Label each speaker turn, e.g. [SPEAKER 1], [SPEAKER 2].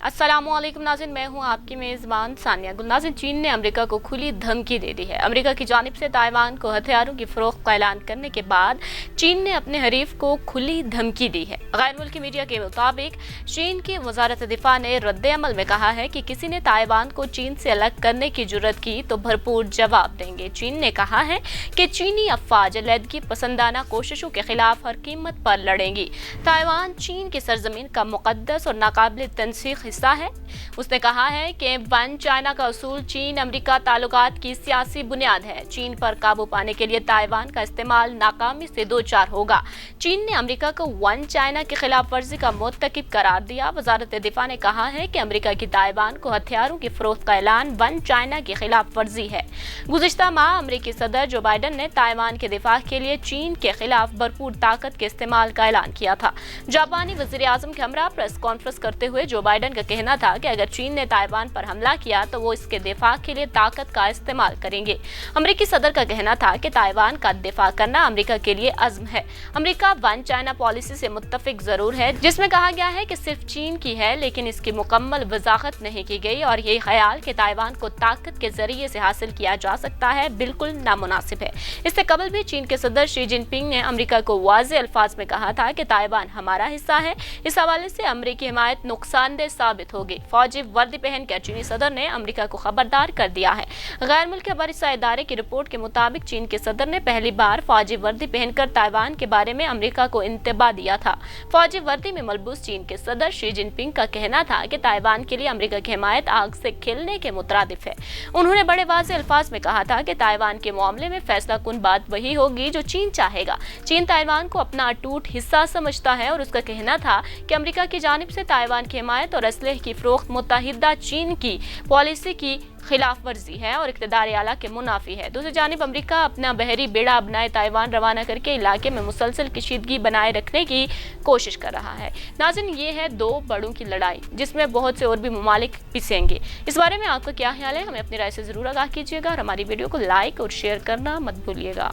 [SPEAKER 1] अस्सलामुअलैकुम नाज़रीन, मैं हूं आपकी मेज़बान सानिया गुल। नाज़रीन, चीन ने अमेरिका को खुली धमकी दे दी है। अमेरिका की जानिब से ताइवान को हथियारों की फरोख्त का ऐलान करने के बाद चीन ने अपने हरीफ को खुली धमकी दी है। गैर मुल्की मीडिया के मुताबिक चीन की वजारत दिफा ने रद्द-ए-अमल में कहा है कि किसी ने ताइवान को चीन से अलग करने की जुर्रत की तो भरपूर जवाब देंगे। चीन ने कहा है कि चीनी अफवाज अलहदगी पसंदाना कोशिशों के खिलाफ हर कीमत पर लड़ेंगी। ताइवान चीन की सरजमीन का मुकद्दस और नाकाबिल तनसीख हिस्सा है। उसने कहा है कि वन चाइना का उसूल चीन अमेरिका ताल्लुकात की सियासी बुनियाद है। चीन पर काबू पाने के लिए ताइवान का इस्तेमाल नाकामी से दो चार होगा। चीन ने अमेरिका को वन चाइना की खिलाफ वर्जी का मुर्तकिब करार दिया। वजारत दिफा ने कहा है कि अमेरिका की ताइवान को हथियारों की फरोख्त का ऐलान वन चाइना की खिलाफ वर्जी है। गुज़िश्ता माह अमेरिकी सदर जो बाइडन ने ताइवान के दिफा के लिए चीन के खिलाफ भरपूर ताकत के इस्तेमाल का ऐलान किया था। जापानी वज़ीर आज़म के हमरा प्रेस कॉन्फ्रेंस करते हुए जो बाइडन का कहना था कि अगर चीन ने ताइवान पर हमला किया तो वो इसके दिफा के लिए ताकत का इस्तेमाल करेंगे। अमेरिकी सदर का कहना था कि ताइवान का दिफा करना अमेरिका के लिए अज़्म है। अमेरिका वन चाइना पॉलिसी से मुत्तफिक जरूर है, जिसमें कहा गया है कि सिर्फ चीन की है, लेकिन इसकी मुकम्मल वजाहत नहीं की गई और ये ख्याल कि ताइवान को ताकत के जरिए से हासिल किया जा सकता है बिल्कुल नामुनासिब है। इससे कबल भी चीन के सदर शी जिनपिंग ने अमेरिका को वाज़े अल्फाज में कहा था कि ताइवान हमारा हिस्सा है। इस हवाले से अमेरिकी हिमायत नुकसानदेह साबित होगी। फौजी वर्दी पहनकर चीनी सदर ने अमेरिका को खबरदार कर दिया है। गैर मुल्की खबरसां इदारे की रिपोर्ट के मुताबिक चीन के सदर ने पहली बार फौजी वर्दी पहनकर ताइवान के बारे में अमेरिका को इंतबाह दिया था। फौजी वर्दी में मलबूस चीन के सदर शी जिनपिंग का कहना था कि ताइवान के लिए अमेरिका की हिमायत आग से खिलने के मुतरादिफ है। उन्होंने बड़े वाज़े अल्फाज में कहा था कि ताइवान के मामले में फैसला कुन बात वही होगी जो चीन चाहेगा। चीन ताइवान को अपना अटूट हिस्सा समझता है और उसका कहना था कि अमेरिका की जानिब से ताइवान की हिमायत और असलहे की फरोख्त मुत्तहिदा चीन की पॉलिसी की खिलाफ वर्जी है और इक़्तिदार आला के मुनाफी है। दूसरी जानिब अमेरिका अपना बहरी बेड़ा अपनाए ताइवान रवाना करके इलाके में मुसलसल कशीदगी बनाए रखने की कोशिश कर रहा है। नाज़रीन, ये है दो बड़ों की लड़ाई जिसमें बहुत से और भी ममालिक पिसेंगे। इस बारे में आपका क्या ख्याल है? हमें अपनी राय से ज़रूर आगाह कीजिएगा और हमारी वीडियो को लाइक और शेयर करना मत भूलिएगा।